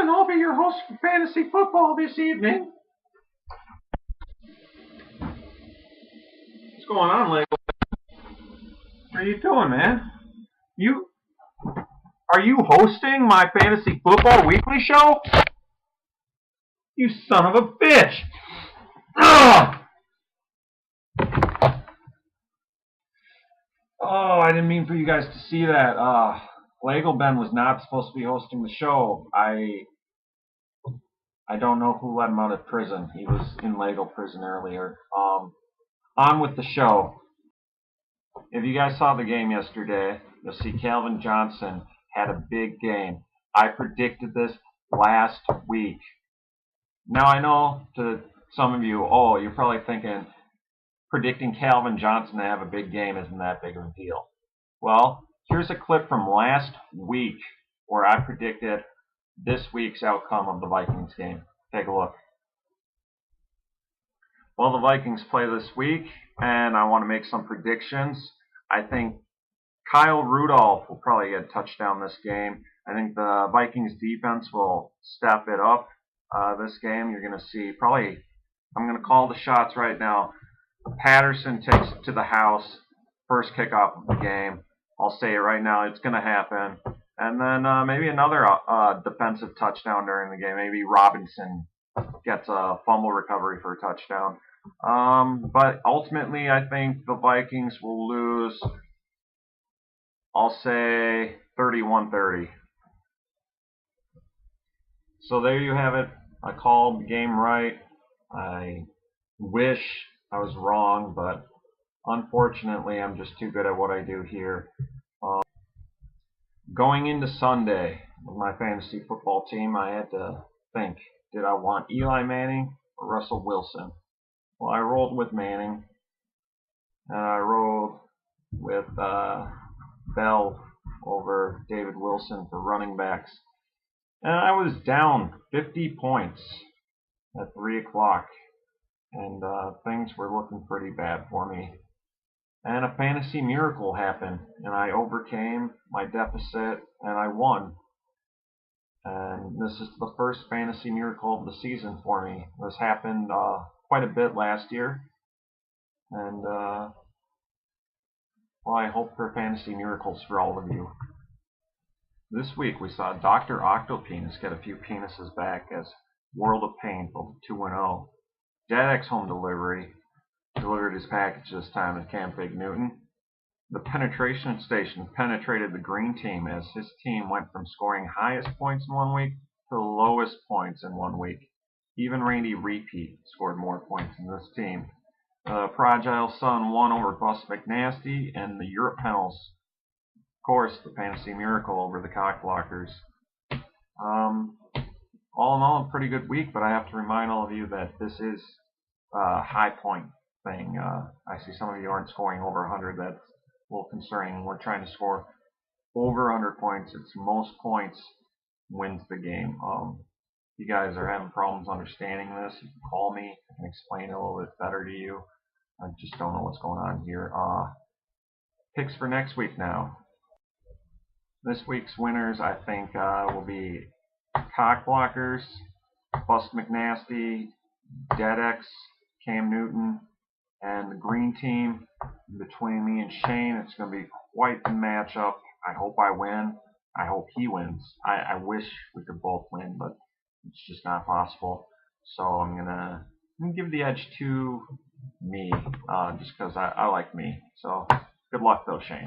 and I'll be your host for fantasy football this evening. What's going on, Lego? What are you doing, man? Are you hosting my fantasy football weekly show? You son of a bitch! Ugh! Oh, I didn't mean for you guys to see that. Lego Ben was not supposed to be hosting the show. I don't know who let him out of prison. He was in Lego prison earlier. On with the show. If you guys saw the game yesterday, you'll see Calvin Johnson had a big game. I predicted this last week. Now I know to some of you, you're probably thinking predicting Calvin Johnson to have a big game isn't that big of a deal. Well, here's a clip from last week where I predicted this week's outcome of the Vikings game. Take a look. Well, the Vikings play this week, and I want to make some predictions. I think Kyle Rudolph will probably get a touchdown this game. I think the Vikings defense will step it up this game. You're going to see probably, I'm going to call the shots right now. Patterson takes it to the house, first kickoff of the game. I'll say it right now, it's going to happen. And then maybe another defensive touchdown during the game. Maybe Robinson gets a fumble recovery for a touchdown. But ultimately, I think the Vikings will lose, I'll say 31-30. So there you have it. I called the game right. I wish I was wrong, but unfortunately, I'm just too good at what I do here. Going into Sunday with my fantasy football team, I had to think, did I want Eli Manning or Russell Wilson? Well, I rolled with Manning, and I rolled with Bell over David Wilson for running backs. And I was down 50 points at 3 o'clock, and things were looking pretty bad for me. And a fantasy miracle happened, and I overcame my deficit, and I won. And this is the first fantasy miracle of the season for me. This happened quite a bit last year, and well, I hope for fantasy miracles for all of you. This week we saw Dr. Octopenis get a few penises back as World of Pain fell to 2-0. DadX Home Delivery delivered his package this time at Camp Big Newton. The penetration station penetrated the green team as his team went from scoring highest points in 1 week to the lowest points in 1 week. Even Randy Repeat scored more points than this team. Fragile Sun won over Bus McNasty, and the Europe Panels, of course, the Fantasy Miracle over the Cockblockers. All in all, a pretty good week, but I have to remind all of you that this is a high point thing. I see some of you aren't scoring over 100. That's a little concerning. We're trying to score over 100 points. It's most points wins the game. If you guys are having problems understanding this, you can call me. I can explain it a little bit better to you. I just don't know what's going on here. Picks for next week now. This week's winners, I think, will be Cockblockers, Bust McNasty, DeadX, Cam Newton, and the green team. Between me and Shane, it's going to be quite the matchup. I hope I win. I hope he wins. I wish we could both win, but it's just not possible. So I'm gonna give the edge to me, just because I like me. So good luck though, Shane.